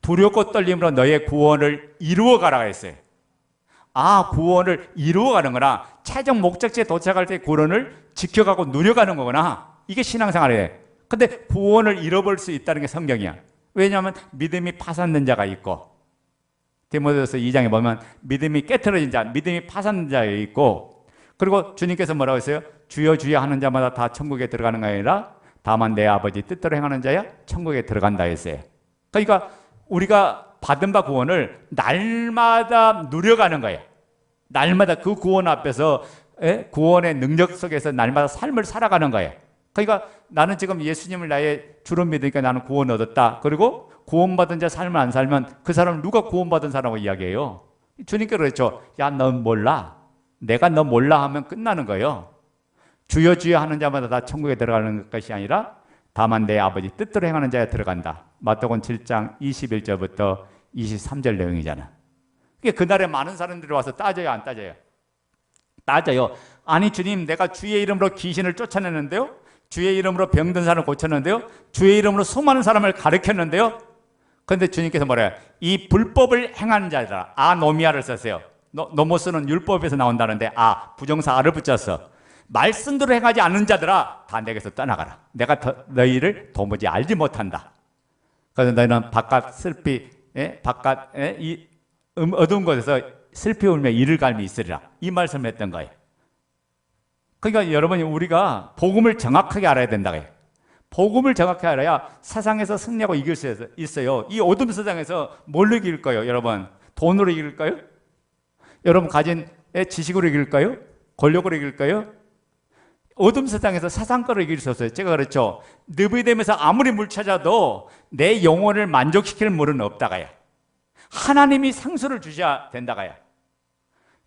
두렵고 떨림으로 너의 구원을 이루어가라 했어요. 아, 구원을 이루어가는구나. 최종 목적지에 도착할 때 구원을 지켜가고 누려가는 거구나. 이게 신앙생활이에요. 근데 구원을 잃어버릴 수 있다는 게 성경이야. 왜냐하면 믿음이 파산된 자가 있고, 디모데후서 2장에 보면 믿음이 깨트려진 자, 믿음이 파산된 자가 있고, 그리고 주님께서 뭐라고 했어요? 주여 주여 하는 자마다 다 천국에 들어가는 게 아니라 다만 내 아버지 뜻대로 행하는 자야 천국에 들어간다 했어요. 그러니까 우리가 받은 바 구원을 날마다 누려가는 거예요. 날마다 그 구원 앞에서 구원의 능력 속에서 날마다 삶을 살아가는 거예요. 그러니까 나는 지금 예수님을 나의 주로 믿으니까 나는 구원 얻었다. 그리고 구원받은 자 삶을 안 살면 그 사람은 누가 구원받은 사람이라고 이야기해요? 주님께서 그랬죠. 야, 넌 몰라. 내가 너 몰라 하면 끝나는 거예요. 주여 주여 하는 자마다 다 천국에 들어가는 것이 아니라 다만 내 아버지 뜻대로 행하는 자에 들어간다. 마태복음 7장 21절부터 23절 내용이잖아. 그날에 많은 사람들이 와서 따져요, 안 따져요? 따져요. 아니 주님, 내가 주의 이름으로 귀신을 쫓아내는데요, 주의 이름으로 병든 사람을 고쳤는데요, 주의 이름으로 수많은 사람을 가르쳤는데요. 그런데 주님께서 뭐래요? 이 불법을 행하는 자들아. 아노미아를 썼어요. 노모스는 율법에서 나온다는데 부정사 아를 붙였어. 말씀대로 행하지 않는 자들아, 다 내게서 떠나가라. 내가 너희를 도무지 알지 못한다. 그래서 너희는 바깥 슬피, 바깥 이 어두운 곳에서 슬피 울며 이를 갈미 있으리라. 이 말씀을 했던 거예요. 그러니까 여러분이 우리가 복음을 정확하게 알아야 된다고요. 복음을 정확하게 알아야 세상에서 승리하고 이길 수 있어요. 이 어둠 세상에서 뭘로 이길 거예요? 여러분 돈으로 이길까요? 여러분 가진 지식으로 이길까요? 권력으로 이길까요? 어둠 세상에서 세상 거로 이길 수 없어요. 제가 그랬죠. 느비뎀에서 아무리 물 찾아도 내 영혼을 만족시킬 물은 없다가요. 하나님이 생수를 주셔야 된다가요.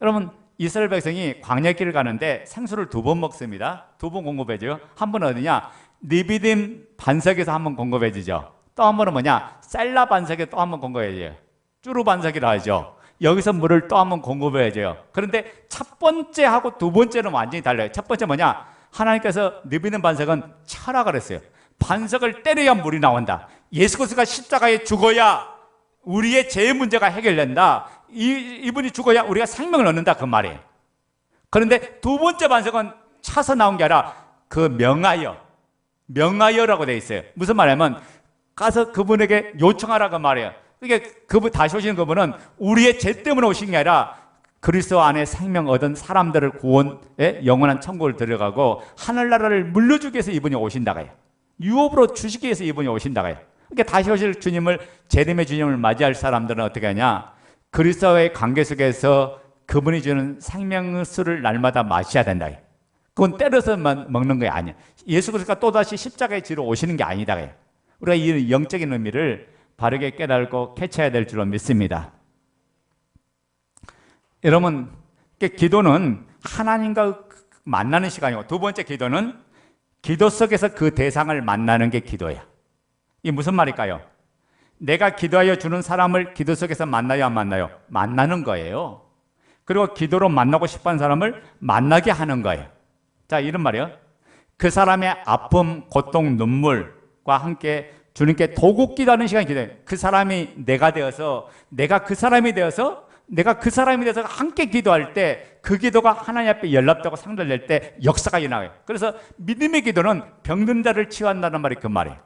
여러분 이스라엘 백성이 광야길을 가는데 생수를 2번 먹습니다. 2번 공급해줘요. 한 번은 어디냐? 느비딤 반석에서 한 번 공급해주죠. 또 한 번은 뭐냐? 셀라 반석에 또 한 번 공급해줘요. 쭈루 반석이라 하죠. 여기서 물을 또 한 번 공급해줘요. 그런데 첫 번째하고 두 번째는 완전히 달라요. 첫 번째 뭐냐? 하나님께서 느비딤 반석은 쳐라 그랬어요. 반석을 때려야 물이 나온다. 예수 그리스도가 십자가에 죽어야 우리의 죄의 문제가 해결된다. 이분이 죽어야 우리가 생명을 얻는다 그 말이에요. 그런데 두 번째 반석은 차서 나온 게 아니라 그 명하여라고 되어 있어요. 무슨 말이냐면 가서 그분에게 요청하라 그 말이에요. 그러니까 그분 다시 오시는 그분은 우리의 죄 때문에 오신 게 아니라 그리스도 안에 생명 얻은 사람들을 구원에 영원한 천국을 들어가고 하늘나라를 물려주기 위해서 이분이 오신다고요. 유업으로 주시기 위해서 이분이 오신다고요. 그러니까 다시 오실 주님을, 재림의 주님을 맞이할 사람들은 어떻게 하냐? 그리스도와의 관계 속에서 그분이 주는 생명수를 날마다 마셔야 된다. 그건 때려서만 먹는 게 아니야. 예수 그리스도가 또다시 십자가에 지러 오시는 게 아니다. 우리가 이 영적인 의미를 바르게 깨달고 캐치해야 될 줄로 믿습니다. 여러분, 기도는 하나님과 만나는 시간이고, 두 번째 기도는 기도 속에서 그 대상을 만나는 게 기도야. 이게 무슨 말일까요? 내가 기도하여 주는 사람을 기도 속에서 만나요, 안 만나요? 만나는 거예요. 그리고 기도로 만나고 싶어하는 사람을 만나게 하는 거예요. 자, 이런 말이요. 그 사람의 아픔, 고통, 눈물과 함께 주님께 도국 기도하는 시간이 기도해요. 그 사람이 내가 되어서, 내가 그 사람이 되어서 함께 기도할 때 그 기도가 하나님 앞에 연락되고 상달될 때 역사가 일어나요. 그래서 믿음의 기도는 병든 자를 치유한다는 말이 그 말이에요.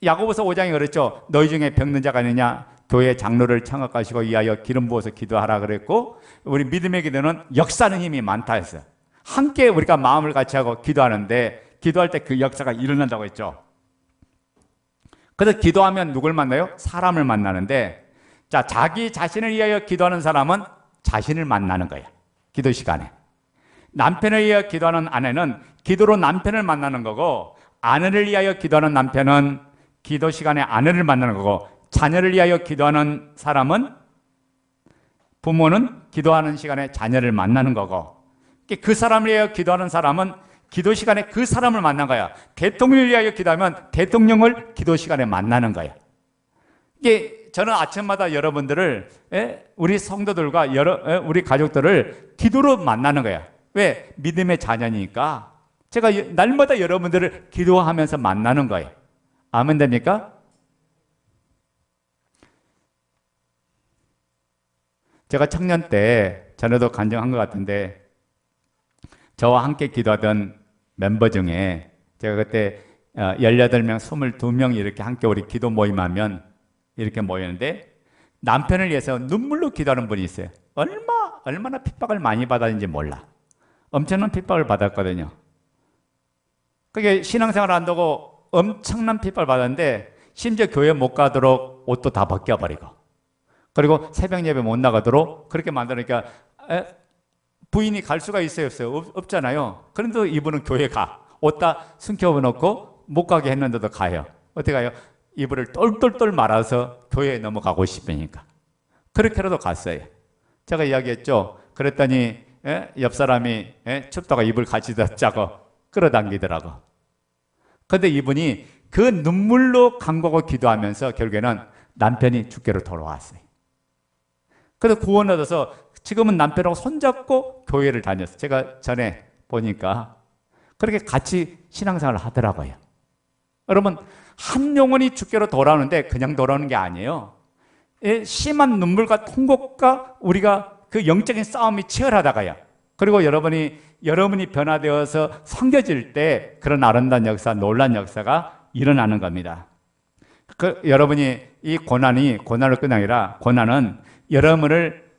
야고보서 5장에 그랬죠. 너희 중에 병든 자가 있느냐? 교회 장로를 청각하시고 이하여 기름 부어서 기도하라 그랬고, 우리 믿음의 기도는 역사는 힘이 많다 했어요. 함께 우리가 마음을 같이 하고 기도하는데 기도할 때 그 역사가 일어난다고 했죠. 그래서 기도하면 누굴 만나요? 사람을 만나는데, 자, 자기 자신을 위하여 기도하는 사람은 자신을 만나는 거예요. 기도 시간에. 남편을 위하여 기도하는 아내는 기도로 남편을 만나는 거고, 아내를 위하여 기도하는 남편은 기도 시간에 아내를 만나는 거고, 자녀를 위하여 기도하는 사람은, 부모는 기도하는 시간에 자녀를 만나는 거고, 그 사람을 위하여 기도하는 사람은 기도 시간에 그 사람을 만난 거야. 대통령을 위하여 기도하면 대통령을 기도 시간에 만나는 거야. 이게 저는 아침마다 여러분들을, 우리 성도들과 우리 가족들을 기도로 만나는 거야. 왜? 믿음의 자녀니까. 제가 날마다 여러분들을 기도하면서 만나는 거예요. 아멘 됩니까? 제가 청년 때 전에도 간증한 것 같은데, 저와 함께 기도하던 멤버 중에 제가 그때 18명, 22명 이렇게 함께 우리 기도 모임하면 이렇게 모였는데, 남편을 위해서 눈물로 기도하는 분이 있어요. 얼마나 핍박을 많이 받았는지 몰라. 엄청난 핍박을 받았거든요. 그게 신앙생활을 한다고 엄청난 핍박을 받았는데, 심지어 교회 못 가도록 옷도 다 벗겨버리고, 그리고 새벽 예배 못 나가도록 그렇게 만드니까 부인이 갈 수가 있어요, 없어요? 없잖아요. 그런데 이분은 교회 가. 옷 다 숨겨놓고 못 가게 했는데도 가요. 어떻게 가요? 이불을 똘똘똘 말아서 교회에 넘어가고 싶으니까. 그렇게라도 갔어요. 제가 이야기했죠. 그랬더니 옆 사람이 춥다고 이불 같이 덮자고 끌어당기더라고. 그런데 이분이 그 눈물로 간구하고 기도하면서 결국에는 남편이 주께로 돌아왔어요. 그래서 구원 얻어서 지금은 남편하고 손잡고 교회를 다녔어요. 제가 전에 보니까 그렇게 같이 신앙생활을 하더라고요. 여러분, 한 영혼이 주께로 돌아오는데 그냥 돌아오는 게 아니에요. 심한 눈물과 통곡과 우리가 그 영적인 싸움이 치열하다가요. 그리고 여러분이 변화되어서 섬겨질 때 그런 아름다운 역사, 놀라운 역사가 일어나는 겁니다. 여러분이 이 고난을 끝이 아니라 고난은 여러분을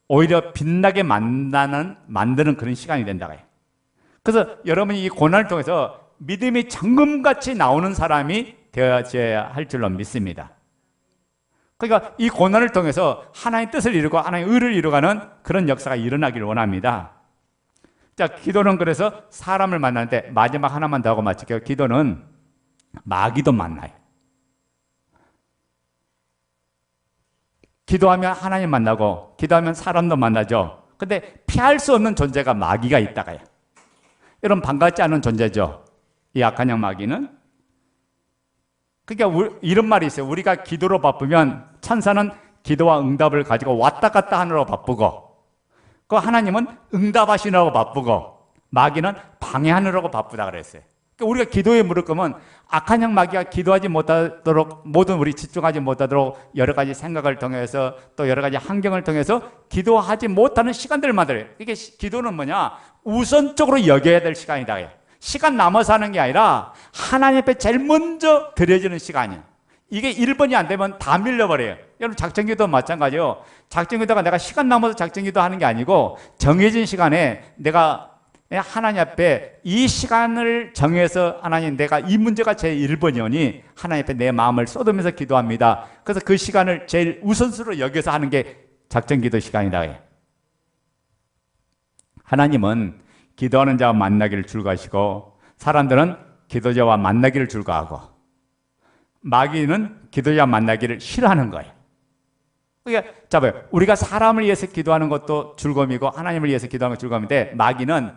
오히려 빛나게 만드는 그런 시간이 된다고요. 그래서 여러분이 이 고난을 통해서 믿음이 정금같이 나오는 사람이 되어야 할 줄로 믿습니다. 그러니까 이 고난을 통해서 하나님의 뜻을 이루고 하나님의 의를 이루어가는 그런 역사가 일어나기를 원합니다. 자, 기도는 그래서 사람을 만나는데, 마지막 하나만 더 하고 마칠게요. 기도는 마귀도 만나요. 기도하면 하나님 만나고 기도하면 사람도 만나죠. 근데 피할 수 없는 존재가 마귀가 있다가요. 여러분, 반갑지 않은 존재죠, 이 악한 영 마귀는. 그러니까 이런 말이 있어요. 우리가 기도로 바쁘면 천사는 기도와 응답을 가지고 왔다 갔다 하느라고 바쁘고, 그 하나님은 응답하시느라고 바쁘고, 마귀는 방해하느라고 바쁘다 그랬어요. 그러니까 우리가 기도에 무릎 꿇으면 악한 영 마귀가 기도하지 못하도록, 모든 우리 집중하지 못하도록 여러 가지 생각을 통해서 또 여러 가지 환경을 통해서 기도하지 못하는 시간들을 만들어요. 이게 기도는 뭐냐? 우선적으로 여겨야 될 시간이다. 시간 남아서 하는 게 아니라 하나님 앞에 제일 먼저 드려지는 시간이에요. 이게 1번이 안 되면 다 밀려버려요. 여러분, 작정기도 마찬가지예요. 작정기도가 내가 시간 남아서 작정기도 하는 게 아니고, 정해진 시간에 내가 하나님 앞에 이 시간을 정해서, 하나님, 내가 이 문제가 제 1번이오니 하나님 앞에 내 마음을 쏟으면서 기도합니다. 그래서 그 시간을 제일 우선순위로 여겨서 하는 게 작정기도 시간이다. 하나님은 기도하는 자와 만나기를 즐거워하시고, 사람들은 기도자와 만나기를 즐거워하고, 마귀는 기도자와 만나기를 싫어하는 거예요. 그러니까 잡아요. 우리가 사람을 위해서 기도하는 것도 즐거움이고 하나님을 위해서 기도하는 것도 즐거움인데, 마귀는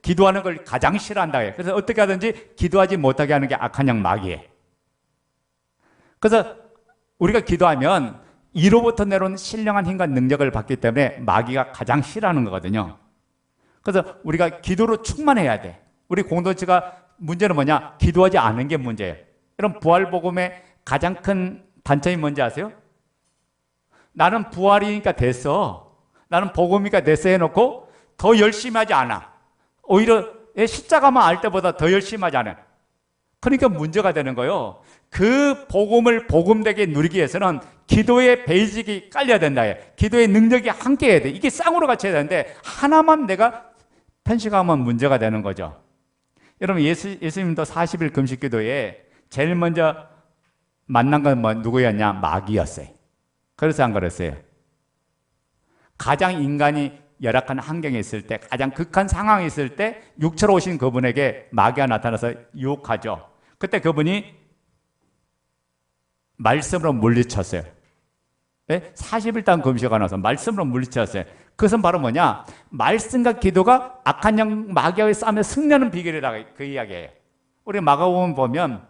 기도하는 걸 가장 싫어한다 해요. 그래서 어떻게 하든지 기도하지 못하게 하는 게 악한 영 마귀예요. 그래서 우리가 기도하면 이로부터 내려온 신령한 힘과 능력을 받기 때문에 마귀가 가장 싫어하는 거거든요. 그래서 우리가 기도로 충만해야 돼. 우리 공동체가 문제는 뭐냐? 기도하지 않은 게 문제예요. 여러분, 부활복음의 가장 큰 단점이 뭔지 아세요? 나는 부활이니까 됐어, 나는 복음이니까 됐어 해놓고 더 열심히 하지 않아. 오히려 십자가만 알 때보다 더 열심히 하지 않아. 그러니까 문제가 되는 거예요. 그 복음을 복음되게 누리기 위해서는 기도의 베이직이 깔려야 된다. 기도의 능력이 함께 해야 돼. 이게 쌍으로 같이 해야 되는데 하나만 내가 편식하면 문제가 되는 거죠. 여러분, 예수님도 40일 금식 기도에 제일 먼저 만난 건 누구였냐? 마귀였어요. 그래서 안 그랬어요. 가장 인간이 열악한 환경에 있을 때, 가장 극한 상황에 있을 때 육체로 오신 그분에게 마귀가 나타나서 유혹하죠. 그때 그분이 말씀으로 물리쳤어요. 네? 40일 동안 금식하고 나서 말씀으로 물리쳤어요. 그것은 바로 뭐냐? 말씀과 기도가 악한 영 마귀와의 싸움에 승리하는 비결이다, 그 이야기예요. 우리 마가복음 보면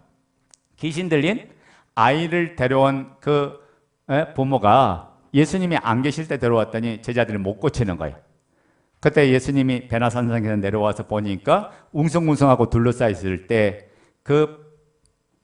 귀신 들린 아이를 데려온 그 부모가 예수님이 안 계실 때 데려왔더니 제자들이 못 고치는 거예요. 그때 예수님이 베나산성에서 내려와서 보니까 웅성웅성하고 둘러싸여 있을 때 그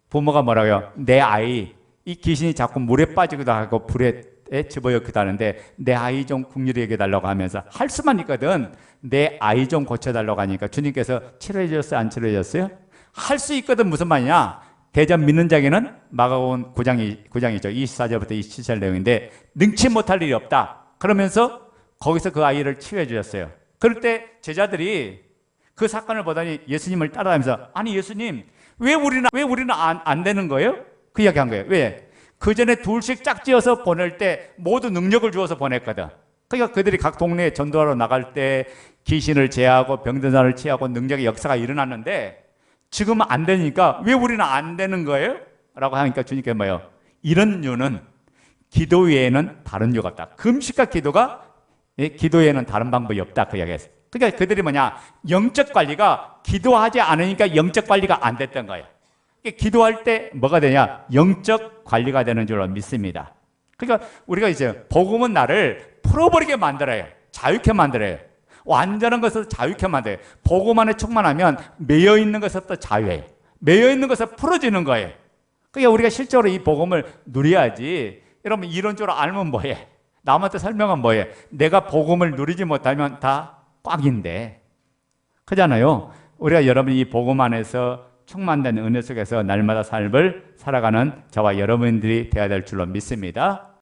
부모가 뭐라고요? 내 아이, 이 귀신이 자꾸 물에 빠지기도 하고 불에 집어넣기도 하는데 내 아이 좀 긍휼히 여겨달라고 하면서 할 수만 있거든. 내 아이 좀 고쳐달라고 하니까 주님께서 치료해 주셨어요? 안 치료해 주셨어요? 할 수 있거든. 무슨 말이냐? 대전 믿는 자에게는 마가복음 9장이죠. 24절부터 27절 내용인데 능치 못할 일이 없다. 그러면서 거기서 그 아이를 치유해 주셨어요. 그럴 때 제자들이 그 사건을 보더니 예수님을 따라다니면서 아니 예수님, 왜 우리는 안 되는 거예요? 그 이야기 한 거예요. 왜? 그 전에 둘씩 짝지어서 보낼 때 모두 능력을 주어서 보냈거든. 그러니까 그들이 각 동네에 전도하러 나갈 때 귀신을 제하고 병든 사람을 치유하고 능력의 역사가 일어났는데 지금은 안 되니까 왜 우리는 안 되는 거예요? 라고 하니까 주님께서 뭐예요? 이런 이유는 기도 외에는 다른 이유가 없다. 금식과 기도가 기도 외에는 다른 방법이 없다, 그 이야기했어요. 그러니까 그들이 뭐냐? 영적 관리가 기도하지 않으니까 영적 관리가 안 됐던 거예요. 기도할 때 뭐가 되냐? 영적 관리가 되는 줄로 믿습니다. 그러니까 우리가 이제 복음은 나를 풀어버리게 만들어요. 자유케 만들어요. 완전한 것을 자유케 만들어요. 복음 안에 충만하면 매여 있는 것부터 자유해요. 매여 있는 것을 풀어지는 거예요. 그러니까 우리가 실제로 이 복음을 누려야지. 여러분, 이론적으로 알면 뭐해? 남한테 설명은 뭐해? 내가 복음을 누리지 못하면 다 꽉인데. 그렇잖아요. 우리가 여러분 이 복음 안에서 충만된 은혜 속에서 날마다 삶을 살아가는 저와 여러분들이 되어야 될 줄로 믿습니다.